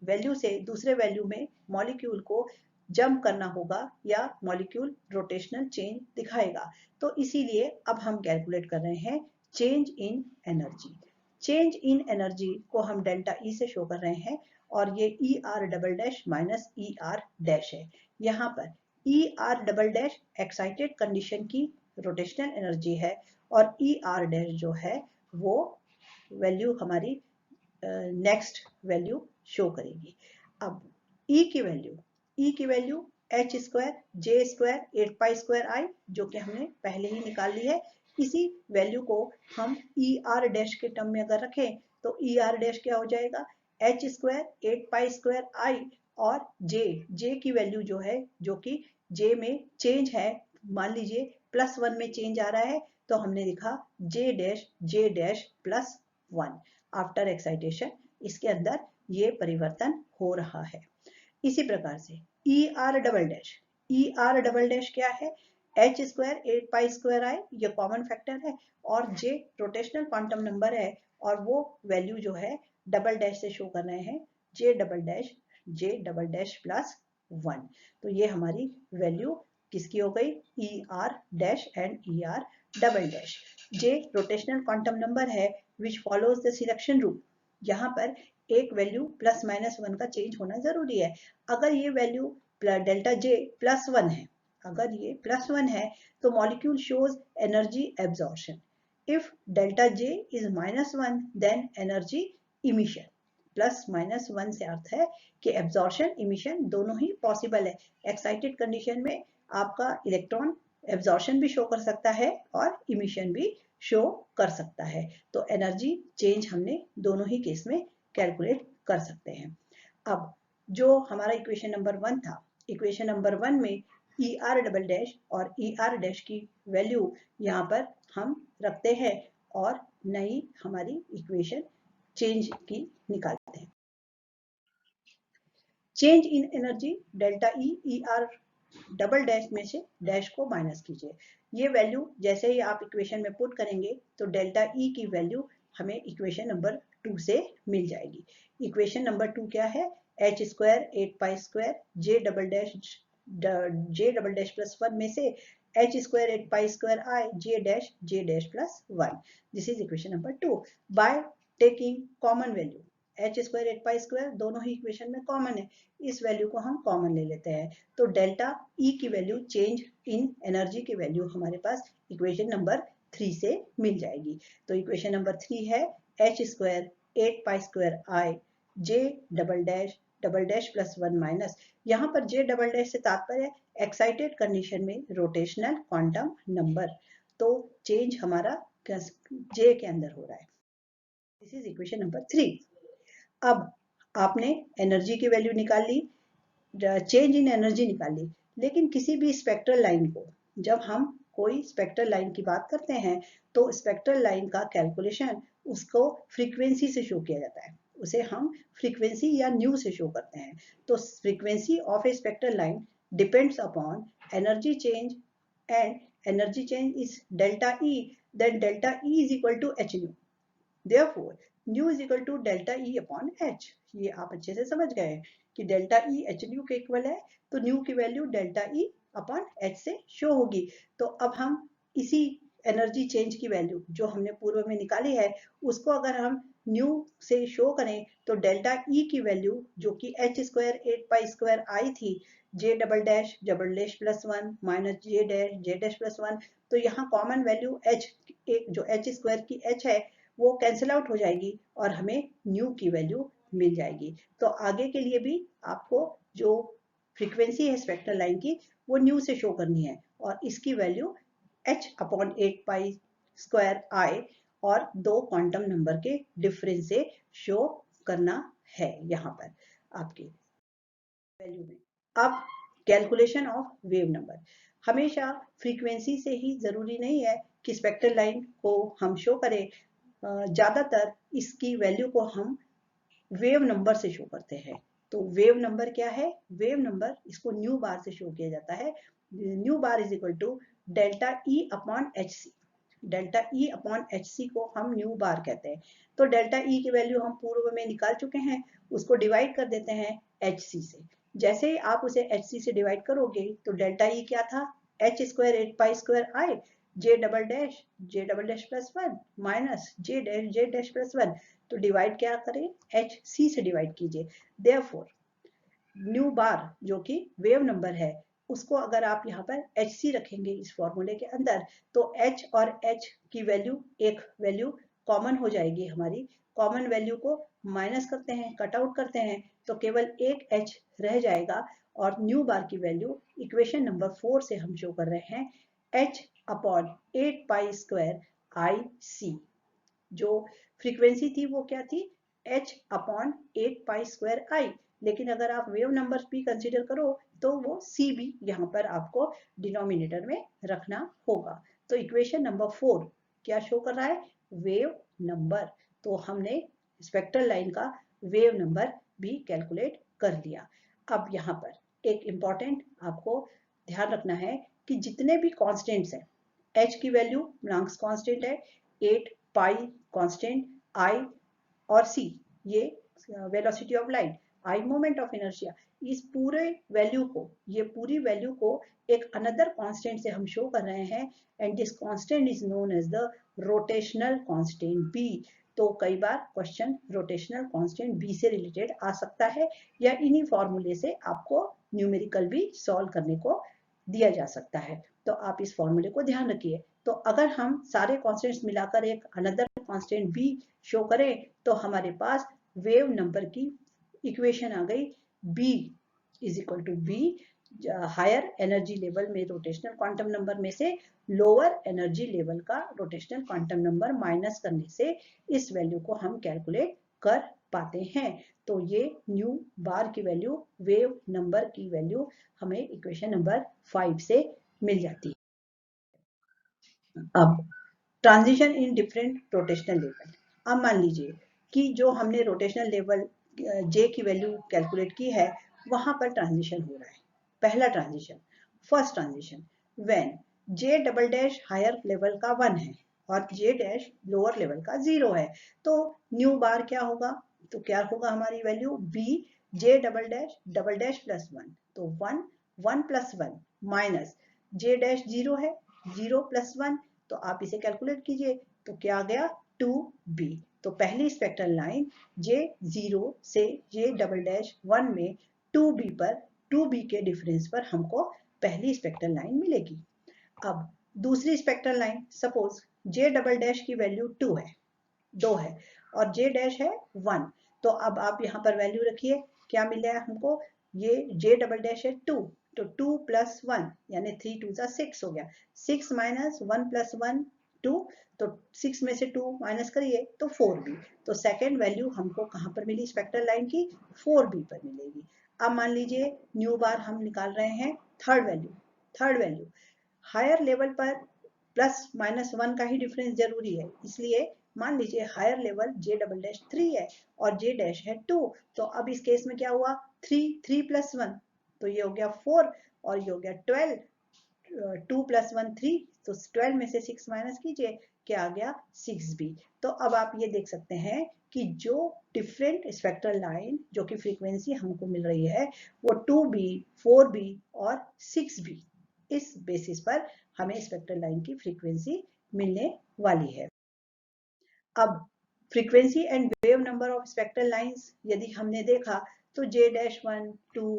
वैल्यू से दूसरे वैल्यू में मॉलिक्यूल को जंप करना होगा या मॉलिक्यूल रोटेशनल चेंज दिखाएगा। तो इसीलिए अब हम कैलकुलेट कर रहे हैं change in energy. Change in energy को हम डेल्टा ई से शो कर रहे हैं और ये ई आर डबल डैश माइनस ई आर डैश है। यहाँ पर ई R double dash excited condition की रोटेशनल एनर्जी है और ई आर डैश जो है वो वैल्यू हमारी नेक्स्ट वैल्यू शो करेगी। अब ई की value H square J square 8 pi square I, जो कि हमने पहले ही निकाल ली है। इसी वैल्यू को हम ई आर डैश के टर्म में अगर रखें तो ई आर डैश क्या हो जाएगा, H square 8 pi square I और जे की वैल्यू जो है, जो कि जे में चेंज है, मान लीजिए +1 में चेंज आ रहा है तो हमने लिखा जे डैश +1 आफ्टर एक्साइटेशन। इसके अंदर ये परिवर्तन हो रहा है। इसी प्रकार से ई आर डबल डैश क्या है, एच स्क्वायर 8 पाई स्क्वायर आई, ये कॉमन फैक्टर है और जे रोटेशनल क्वांटम नंबर है और वो वैल्यू जो है डबल डैश से शो कर रहे हैं, जे डबल डैश +1। तो ये हमारी वैल्यू किसकी हो गई, E R dash and E R double dash. J rotational quantum number है which follows the selection rule. यहाँ पर एक वैल्यू +-1 का चेंज होना जरूरी है। अगर ये वैल्यू डेल्टा जे +1 है, अगर ये +1 है तो molecule shows energy absorption. If delta J is -1 then energy emission. +-1 से अर्थ है कि एब्जॉर्प्शन इमिशन दोनों ही पॉसिबल है। एक्साइटेड कंडीशन में आपका इलेक्ट्रॉन एब्जॉर्प्शन भी शो कर सकता है और इमिशन भी शो कर सकता है। तो एनर्जी चेंज हमने दोनों ही केस में कैलकुलेट कर सकते हैं। अब जो हमारा इक्वेशन नंबर 1 था, इक्वेशन नंबर 1 में ई आर डबल डैश और ई आर डैश की वैल्यू यहाँ पर हम रखते हैं और नई हमारी इक्वेशन चेंज की निकालते हैं। Change in energy delta E R double dash में से डैश को माइनस कीजिए। ये वैल्यू जैसे ही आप इक्वेशन में पुट करेंगे तो डेल्टा ई की वैल्यू हमें इक्वेशन नंबर 2 से मिल जाएगी। इक्वेशन नंबर 2 क्या है, एच स्क्वायर 8 पाई स्क्वायर जे डबल डैश +1 में से H square 8 pi square I J dash +1। This is equation number 2 by taking common value. H square 8 pi square दोनों ही इक्वेशन में कॉमन है, इस वैल्यू को हम कॉमन ले लेते हैं तो डेल्टा ई की वैल्यू चेंज इन एनर्जी की वैल्यू हमारे पास इक्वेशन नंबर 3 से मिल जाएगी। तो इक्वेशन नंबर 3 है H square 8 pi square I J double dash +1 minus, यहाँ पर जे डबल डैश से तात्पर्य है एक्साइटेड कंडीशन में रोटेशनल क्वांटम नंबर। तो चेंज हमारा जे के अंदर हो रहा है। This is equation number 3। अब आपने एनर्जी की वैल्यू निकाल ली, चेंज इन एनर्जी निकाल ली, लेकिन किसी भी स्पेक्ट्रल लाइन को, जब हम कोई स्पेक्ट्रल लाइन की बात करते हैं तो स्पेक्ट्रल लाइन का कैलकुलेशन उसको फ्रीक्वेंसी से शो किया जाता है, उसे हम फ्रीक्वेंसी या न्यू से शो करते हैं। तो frequency of a spectral line depends upon energy change and energy change is delta E, then delta E is equal to H nu. Therefore, nu is equal to delta E upon h। ये आप अच्छे से समझ गए कि डेल्टा ई एच न्यू के इक्वल है, तो न्यू की value delta E upon H से शो होगी। तो अब हम इसी एनर्जी चेंज की वैल्यू जो हमने पूर्व में निकाली है उसको अगर हम न्यू से शो करें तो डेल्टा ई की वैल्यू जो कि एच स्क्वायर 8 पाई स्क्वायर आई थी जे double dash +1 minus J dash +1, तो यहाँ कॉमन वैल्यू एच, जो एच स्क्वायर की एच है वो कैंसिल आउट हो जाएगी और हमें न्यू की वैल्यू मिल जाएगी। तो आगे के लिए भी आपको जो फ्रीक्वेंसी है स्पेक्ट्रल लाइन की वो न्यू से शो करनी है और इसकी value h upon 8 pi square I और 2 क्वांटम नंबर के डिफरेंस से शो करना है यहाँ पर आपकी वैल्यू में। अब कैलकुलेशन ऑफ वेव नंबर, हमेशा फ्रीक्वेंसी से ही जरूरी नहीं है कि स्पेक्ट्रल लाइन को हम शो करें, ज़्यादातर इसकी वैल्यू को हम वेव नंबर से शो करते हैं। तो वेव नंबर क्या है? वेव नंबर इसको न्यू बार से शो किया जाता है। Nu bar is equal to delta E upon H C. Delta E upon H C को हम न्यू बार कहते हैं। तो डेल्टा ई की वैल्यू हम पूर्व में निकाल चुके हैं, उसको डिवाइड कर देते हैं एच सी से। जैसे ही आप उसे एच सी से डिवाइड करोगे तो डेल्टा ई क्या था? H square 8 pi square I J double dash plus one minus J dash plus one. तो डिवाइड क्या करें? एच सी से डिवाइड कीजिए। देयरफॉर न्यू बार जो कि वेव नंबर है, उसको अगर आप यहाँ पर एच सी रखेंगे इस फॉर्मूले के अंदर, तो एच और एच की वैल्यू एक वैल्यू कॉमन हो जाएगी हमारी। कॉमन वैल्यू को माइनस करते हैं, कट आउट करते हैं, तो केवल एक एच रह जाएगा। और न्यू बार की वैल्यू इक्वेशन नंबर 4 से हम शो कर रहे हैं H upon 8 pi square I सी। जो फ्रीक्वेंसी थी वो क्या थी? h अपॉन 8 पाई स्क्वायर आई। लेकिन अगर आप वेव नंबर भी कंसीडर करो तो वो c भी यहाँ पर आपको डिनोमिनेटर में रखना होगा। तो इक्वेशन नंबर 4 क्या शो कर रहा है? Wave number. तो हमने स्पेक्ट्रल लाइन का वेव नंबर भी कैलकुलेट कर लिया। अब यहाँ पर एक इम्पॉर्टेंट आपको ध्यान रखना है कि जितने भी कॉन्स्टेंट्स हैं, h की वैल्यू प्लैंक्स कांस्टेंट है, 8 पाई कांस्टेंट, आई और सी ये velocity of light, I moment of inertia, इस पूरे वैल्यू को, ये पूरी वैल्यू को एक अनदर कांस्टेंट से हम शो कर रहे हैं and this constant is known as the rotational constant B. तो कई बार क्वेश्चन रोटेशनल कांस्टेंट बी से रिलेटेड आ सकता है, या इन्हीं फॉर्मूले से आपको न्यूमेरिकल भी सॉल्व करने को दिया जा सकता है। तो आप इस फॉर्मूले को ध्यान रखिए। तो अगर हम सारे कॉन्स्टेंट्स मिलाकर एक अनदर कांस्टेंट बी शो करें तो हमारे पास वेव नंबर की इक्वेशन आ गई B is equal to B, higher energy level में रोटेशनल क्वांटम नंबर में से लोअर एनर्जी लेवल का रोटेशनल क्वांटम नंबर माइनस करने से इस वैल्यू को हम कैलकुलेट कर पाते हैं। तो ये न्यू बार की वैल्यू, वेव नंबर की वैल्यू हमें इक्वेशन नंबर 5 से मिल जाती है। अब transition in different rotational level. अब मान लीजिए कि जो हमने रोटेशनल लेवल जे की वैल्यू कैलकुलेट की है, वहां पर ट्रांजिशन हो रहा है। पहला transition, first transition, when J double dash higher level का 1 है और जे डैश लोअर लेवल का 0 है, तो न्यू बार क्या होगा? तो क्या होगा हमारी value? B J double dash plus 1। तो 1 1 प्लस 1 माइनस जे डैश 0 है, 0 प्लस 1, तो आप इसे कैलकुलेट कीजिए। तो क्या आ गया? 2b। तो पहली स्पेक्ट्रल लाइन J0 से J डबल डैश 1 में 2b के डिफरेंस पर हमको पहली स्पेक्ट्रल लाइन मिलेगी। अब दूसरी spectral line, suppose J double dash की वैल्यू 2 है और J डैश है 1। तो अब आप यहाँ पर वैल्यू रखिए, क्या मिल रहा है हमको? ये J डबल डैश है 2, तो 2 प्लस 1 यानी 3 2 6 हो गया। 6 माइनस 1 प्लस 1 2, तो 6 में से 2 माइनस करिए तो 4b। तो सेकेंड वैल्यू हमको कहाँ पर मिली स्पेक्ट्रल लाइन की? 4b पर मिलेगी। अब मान लीजिए न्यू बार हम निकाल रहे हैं थर्ड वैल्यू हायर लेवल पर प्लस माइनस 1 का ही डिफरेंस जरूरी है, इसलिए मान लीजिए higher level J double dash 3 है और J डैश है 2। तो अब इस केस में क्या हुआ? 3 प्लस 1, तो ये हो गया 4 और ये हो गया 12। 2 प्लस 1 3, तो 12 में से 6 माइनस कीजिए, क्या आ गया? 6b। तो अब आप ये देख सकते हैं कि जो डिफरेंट स्पेक्ट्रल लाइन जो कि फ्रीक्वेंसी हमको मिल रही है वो 2b 4b और 6b, इस बेसिस पर हमें स्पेक्ट्रल लाइन की फ्रीक्वेंसी मिलने वाली है। अब frequency and wave number of spectral lines यदि हमने देखा तो J dash 1 2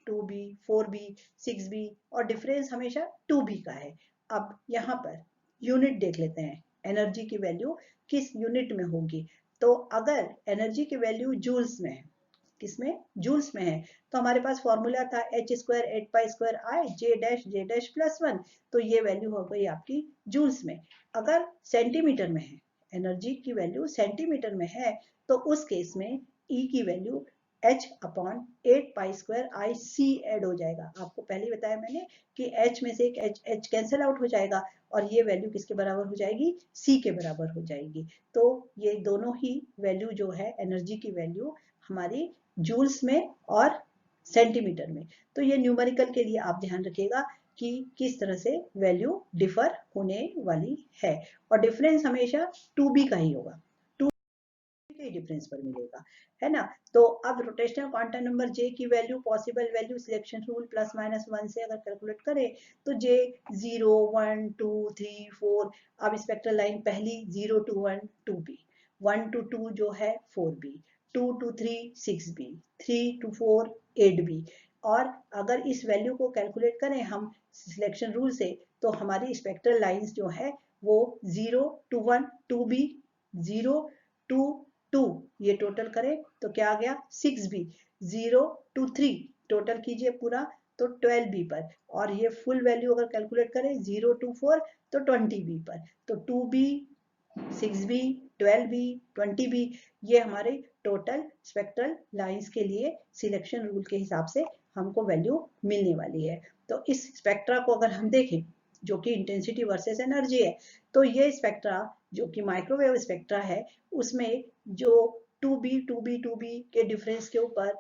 2b 4b 6b और डिफरेंस हमेशा 2b का है। अब यहाँ पर यूनिट देख लेते हैं, एनर्जी की वैल्यू किस यूनिट में होगी। तो अगर एनर्जी की वैल्यू जूल्स में है, किसमें? जूल्स में है, तो हमारे पास फॉर्मूला था h square 8 pi square I J dash plus 1। तो ये वैल्यू हो गई आपकी जूल्स में। अगर सेंटीमीटर में है, एनर्जी की वैल्यू सेंटीमीटर में है, तो उस केस में E की value h upon 8 pi square I C add हो जाएगा। आपको पहले बताया मैंने कि h में से एक h कैंसिल आउट हो जाएगा और ये वैल्यू किसके बराबर हो जाएगी? c के बराबर हो जाएगी। तो ये दोनों ही वैल्यू जो है एनर्जी की वैल्यू हमारी जूल्स में और सेंटीमीटर में। तो ये न्यूमेरिकल के लिए आप ध्यान रखिएगा कि किस तरह से वैल्यू डिफर होने वाली है, और डिफरेंस हमेशा 2b का ही होगा, 2 के डिफरेंस पर मिलेगा, है ना। तो अब रोटेशनल क्वांटम नंबर जे की value possible value selection rule plus minus 1 से अगर कैलकुलेट करें तो जे 0 1 2 3 4, अब स्पेक्ट्रल लाइन पहली 0 to 1 2b, 1 to 2 जो है 4b, 2 to 3 6b, 3 to 4 8b, और अगर इस वैल्यू को कैलकुलेट करें हम सिलेक्शन रूल से तो हमारी स्पेक्ट्रल लाइंस जो है वो 0 to 1 2b, 0 to 2, ये टोटल करें तो क्या आ गया 6b, 0 to 3 टोटल कीजिए पूरा तो 12b पर, और ये फुल वैल्यू अगर कैलकुलेट करें 0 to 4 तो 20b पर, तो 2b 6b 12b 20b ये हमारे टोटल स्पेक्ट्रल लाइंस के लिए सिलेक्शन रूल के हिसाब से हमको वैल्यू मिलने वाली है। तो इस स्पेक्ट्रा को अगर हम देखें जो कि इंटेंसिटी वर्सेस एनर्जी है, तो ये स्पेक्ट्रा जो कि माइक्रोवेव स्पेक्ट्रा है उसमें जो 2b के डिफरेंस के ऊपर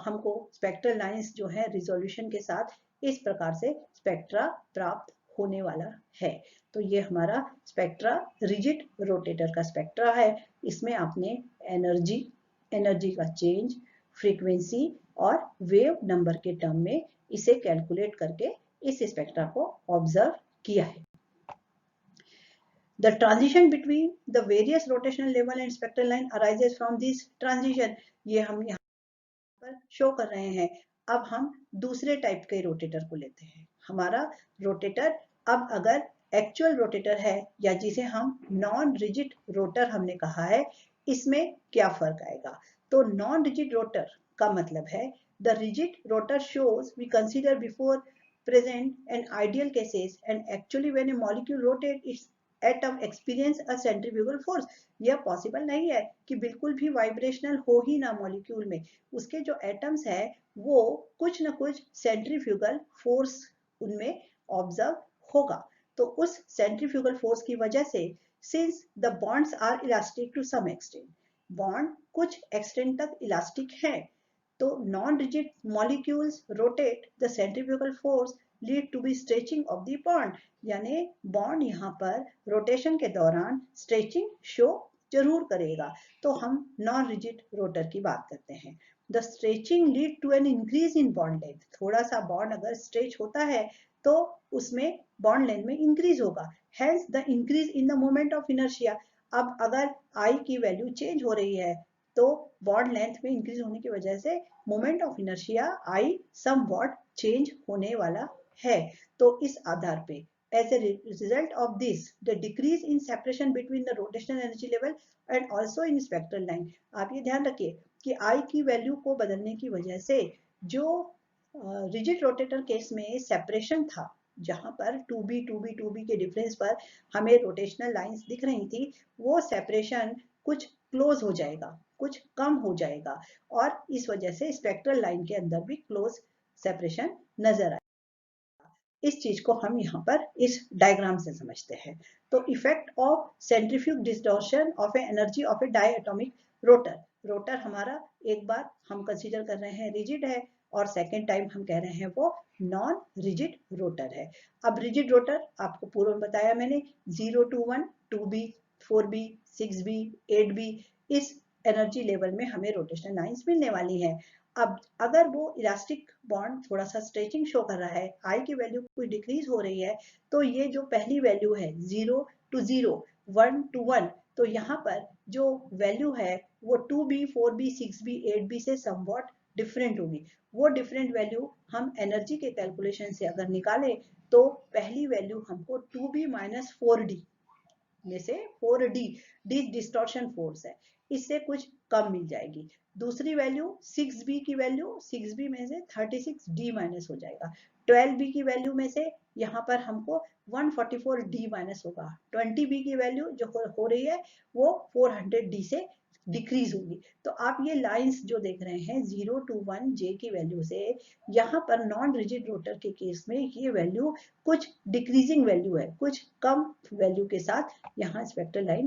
हमको स्पेक्ट्रल लाइंस जो है रिजोल्यूशन के साथ इस प्रकार से स्पेक्ट्रा प्राप्त होने वाला है। तो ये हमारा स्पेक्ट्रा रिजिड रोटेटर का स्पेक्ट्रा है। इसमें आपने एनर्जी का चेंज, फ्रीक्वेंसी और वेव नंबर के टर्म में इसे कैलकुलेट करके इस स्पेक्ट्रा को ऑब्जर्व किया है। The transition between the various rotational level and spectral line arises from this transition, ये हम यहाँ पर शो कर रहे हैं। अब हम दूसरे टाइप के रोटेटर को लेते हैं। हमारा रोटेटर अब अगर एक्चुअल रोटेटर है या जिसे हम नॉन रिजिड रोटर हमने कहा है, इसमें क्या फर्क आएगा। तो नॉन रिजिड रोटर का मतलब है the rigid rotor shows we consider before present and ideal cases, and actually when a molecule rotates its atom experience a centrifugal force. यह पॉसिबल नहीं है कि बिल्कुल भी वाइब्रेशनल हो ही ना मॉलिक्यूल में, उसके जो एटम्स है वो कुछ ना कुछ सेंट्रीफ्यूगल फोर्स उनमें ऑब्जर्व होगा। तो उस सेंट्रीफ्यूगल फोर्स की वजह से since the bonds are elastic to some extent, bond कुछ एक्सटेंट तक इलास्टिक है, तो non rigid molecules rotate the centrifugal force lead to be stretching of the bond, यानी बॉन्ड यहाँ पर रोटेशन के दौरान स्ट्रेचिंग शो जरूर करेगा। तो हम नॉन रिजिड रोटर की बात करते हैं। The stretching lead to an increase in bond length, थोड़ा सा बॉन्ड अगर स्ट्रेच होता है तो उसमें बॉन्ड लेंथ में इंक्रीज होगा, hence the increase in the moment of inertia. अब अगर आई की वैल्यू चेंज हो रही है तो बॉन्ड लेंथ में इंक्रीज होने की वजह से moment of inertia I somewhat change होने वाला है। तो इस आधार पे as a result of this the decrease in separation between the rotational energy level and also in spectral line, आप ये ध्यान रखिए कि I की वैल्यू को बदलने की वजह से जो रिजिड रोटेटर केस में सेपरेशन था, जहां पर 2b के डिफरेंस पर हमें रोटेशनल लाइंस दिख रही थी, वो सेपरेशन कुछ क्लोज हो जाएगा, कुछ कम हो जाएगा, और इस वजह से स्पेक्ट्रल लाइन के अंदर भी क्लोज सेपरेशन नजर आए। इस चीज को हम यहाँ पर इस डायग्राम से समझते हैं। तो effect of centrifuge distortion of a energy of a diatomic rotor, rotor हमारा एक बार हम कंसीडर कर रहे हैं रिजिड है और सेकेंड टाइम हम कह रहे हैं वो नॉन रिजिड रोटर है। अब रिजिड रोटर आपको पूर्व में बताया मैंने 0 to 1 2b 4b 6b 8b इस एनर्जी लेवल में हमें रोटेशनल लाइंस मिलने वाली है। अब अगर वो इलास्टिक बॉन्ड थोड़ा सा स्ट्रेचिंग शो कर रहा है, आई की वैल्यू कोई डिक्रीज हो रही है, तो ये जो पहली वैल्यू है 0 to 0 1 to 1, तो यहाँ पर जो वैल्यू है वो 2b 4b 6b 8b से समवॉट डिफरेंट होगी। वो डिफरेंट वैल्यू हम एनर्जी के कैलकुलेशन से अगर निकालें तो पहली वैल्यू हमको 2b माइनस 4d में से 4d डिस्टॉर्शन फोर्स है, इससे कुछ कम मिल जाएगी। दूसरी वैल्यू 6b की वैल्यू 6b में से 36d माइनस हो जाएगा। 12b की वैल्यू में से यहाँ पर हमको 144d माइनस होगा। 20b की वैल्यू जो हो रही है वो 400d से डिक्रीज होगी। तो आप ये लाइंस जो देख रहे हैं 0 to 1 जे की वैल्यू से, यहाँ पर नॉन रिजिड रोटर के केस में ये वैल्यू कुछ डिक्रीजिंग वैल्यू है, कुछ कम वैल्यू के साथ यहाँ स्पेक्ट्रल लाइन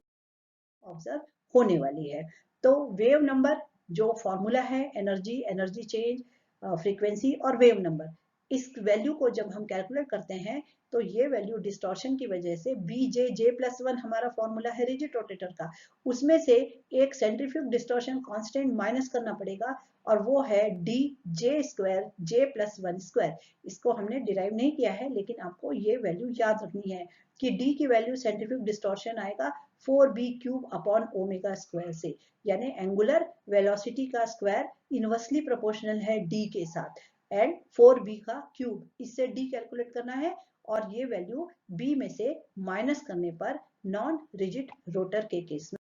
ऑब्जर्व होने वाली है। तो वेव नंबर जो फॉर्मूला है एनर्जी, एनर्जी चेंज, फ्रीक्वेंसी और वेव नंबर, इस वैल्यू को जब हम कैलकुलेट करते हैं तो ये वैल्यू डिस्टॉर्शन की वजह से BJ+1 हमारा फॉर्मूला है रिजिड रोटेटर का, उसमें से एक सेंट्रीफ्यूग डिस्टॉर्शन कांस्टेंट माइनस करना पड़ेगा और वो है DJ² J+1²। इसको हमने डिराइव नहीं किया है लेकिन आपको ये वैल्यू याद रखनी है कि D की वैल्यू सेंट्रीफ्यूग डिस्टॉर्शन आएगा 4B³ से, यानी एंगुलर वेलोसिटी का स्क्वायर इनवर्सली प्रोपोर्शनल है D के साथ एंड 4B का क्यूब, इससे D कैलकुलेट करना है और ये वैल्यू B में से माइनस करने पर नॉन रिजिड रोटर के केस में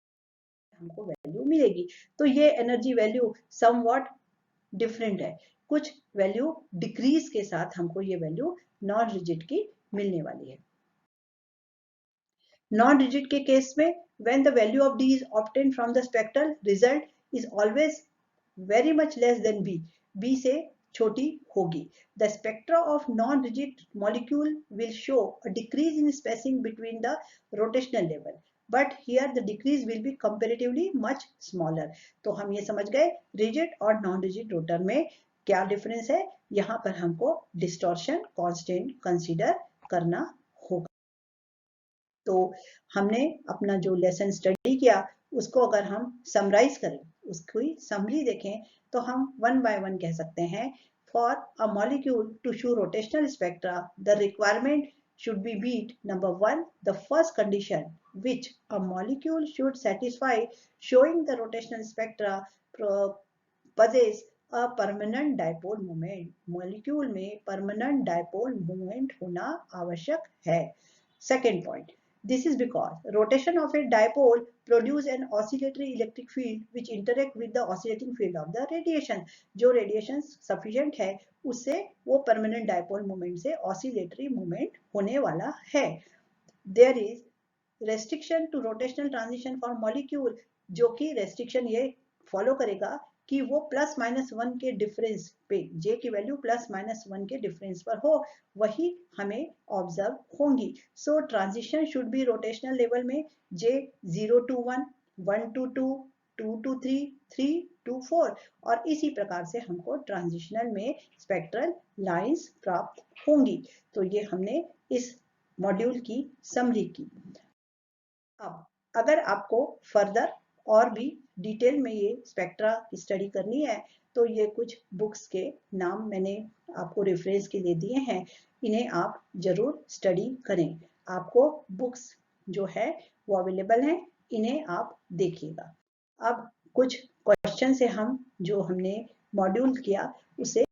हमको वैल्यू मिलेगी। तो ये एनर्जी वैल्यू समवॉट डिफरेंट है, कुछ वैल्यू डिक्रीज के साथ हमको ये वैल्यू नॉन रिजिड की मिलने वाली है। नॉन रिजिड के केस में when the value of D is obtained from the spectral result is always very much less than B, B से छोटी होगी. The spectra of non-rigid molecule will show a decrease in spacing between the rotational level, but here the decrease will be comparatively much smaller. तो हम ये समझ गए rigid और non-rigid rotor में क्या डिफरेंस है, यहाँ पर हमको डिस्टॉर्शन कांस्टेंट कंसीडर करना होगा। तो हमने अपना जो लेसन स्टडी किया उसको अगर हम समराइज करें, उसकी समरी देखें तो हम वन बाय वन कह सकते हैं for a molecule to show rotational spectra the requirement should be meet. Number 1, the first condition which a molecule should satisfy showing the rotational spectra possess a permanent dipole moment. Molecule में permanent dipole moment होना आवश्यक है. Second point, this is because rotation of a dipole produce an oscillatory electric field which interact with the oscillating field of the radiation. जो radiation sufficient है उससे वो permanent dipole moment से oscillatory moment होने वाला है. There is restriction to rotational transition for molecule, जो कि restriction ये follow करेगा कि वो +-1 के डिफरेंस पे, J की वैल्यू +-1 के डिफरेंस पर हो, वही हमें ऑब्जर्व होंगी. So transition should be rotational level में J 0 to 1, 1 to 2, 2 to 3, 3 to 4 और इसी प्रकार से हमको ट्रांजिशनल में स्पेक्ट्रल लाइंस प्राप्त होंगी. तो ये हमने इस मॉड्यूल की समरी की. अब अगर आपको फर्दर और भी डिटेल में ये स्पेक्ट्रा की स्टडी करनी है तो ये कुछ बुक्स के नाम मैंने आपको रेफरेंस के लिए दिए हैं, इन्हें आप जरूर स्टडी करें. आपको बुक्स जो है वो अवेलेबल हैं, इन्हें आप देखिएगा. अब कुछ क्वेश्चन से हम जो हमने मॉड्यूल किया उसे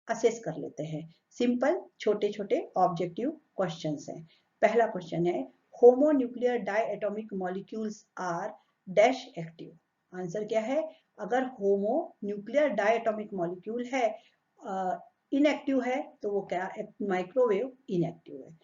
असेस कर लेते हैं. सिंपल छोटे छोटे ऑब्जेक्टिव क्वेश्चंस हैं. पहला क्वेश्चन है homonuclear diatomic molecules are dash active. Answer क्या है, अगर होमोन्यूक्लियर डायएटॉमिक मॉलिक्यूल है इनएक्टिव है तो वो क्या, माइक्रोवेव इनएक्टिव है.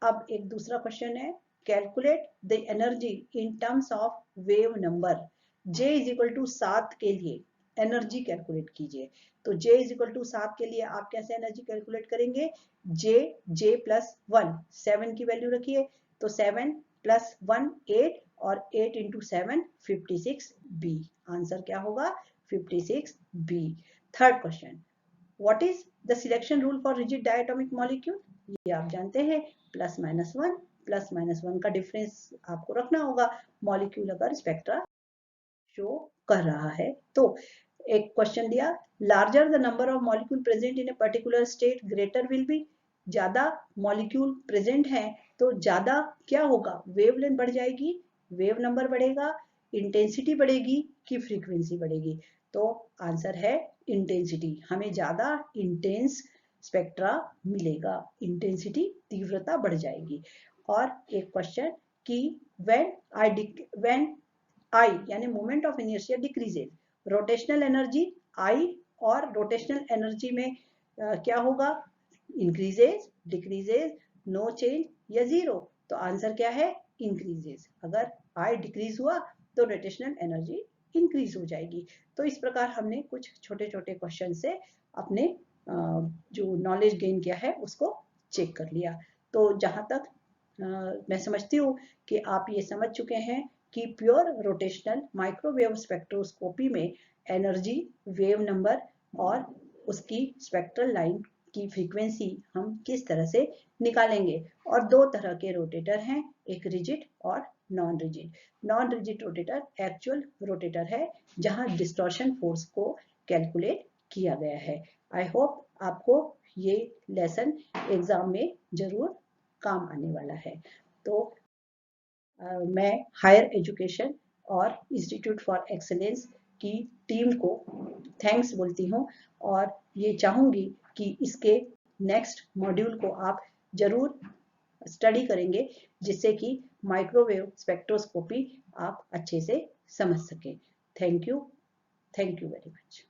अब एक दूसरा क्वेश्चन है calculate the energy in terms of wave number. J = 7 के लिए एनर्जी कैलकुलेट कीजिए. तो J = 7 के लिए आप कैसे एनर्जी कैलकुलेट करेंगे, J+1, 7 की वैल्यू रखिए तो 7 + 1 8 और 8 × 7 56B. आंसर क्या होगा 56B. Third question, what is the selection rule for rigid diatomic molecule. ये आप जानते हैं +-1 का डिफरेंस आपको रखना होगा मॉलिक्यूल अगर स्पेक्ट्रा शो कर रहा है तो. एक क्वेश्चन दिया larger the number of molecule present in a particular state greater will be. ज्यादा मॉलिक्यूल प्रेजेंट हैं तो ज्यादा क्या होगा, वेवलेंथ बढ़ जाएगी, वेव नंबर बढ़ेगा, इंटेंसिटी बढ़ेगी कि फ्रीक्वेंसी बढ़ेगी. तो आंसर है इंटेंसिटी. हमें ज्यादा इंटेंस स्पेक्ट्रा मिलेगा, इंटेंसिटी तीव्रता बढ़ जाएगी. और एक क्वेश्चन कि व्हेन I यानी moment of inertia decreases, rotational energy I और रोटेशनल एनर्जी में क्या होगा, इंक्रीजेज, डिक्रीजेज, नो चेंज या जीरो. तो आंसर क्या है इंक्रीजेज. अगर I डिक्रीज हुआ तो रोटेशनल एनर्जी इंक्रीज हो जाएगी. तो इस प्रकार हमने कुछ छोटे छोटे क्वेश्चन से अपने जो नॉलेज गेन किया है उसको चेक कर लिया. तो जहां तक मैं समझती हूँ कि आप ये समझ चुके हैं कि प्योर रोटेशनल माइक्रोवेव स्पेक्ट्रोस्कोपी में एनर्जी, वेव नंबर और उसकी स्पेक्ट्रल लाइन की फ्रीक्वेंसी हम किस तरह से निकालेंगे। और दो तरह के रोटेटर हैं, एक रिजिड और non rigid. Non rigid rotator actual rotator है जहां डिस्टॉर्शन फोर्स को कैलकुलेट किया गया है। आई होप आपको ये लेसन एग्जाम में जरूर काम आने वाला है। तो मैं हायर एजुकेशन और इंस्टीट्यूट फॉर एक्सीलेंस की टीम को थैंक्स बोलती हूँ और ये चाहूँगी कि इसके नेक्स्ट मॉड्यूल को आप जरूर स्टडी करेंगे जिससे कि माइक्रोवेव स्पेक्ट्रोस्कोपी आप अच्छे से समझ सकें। Thank you very much.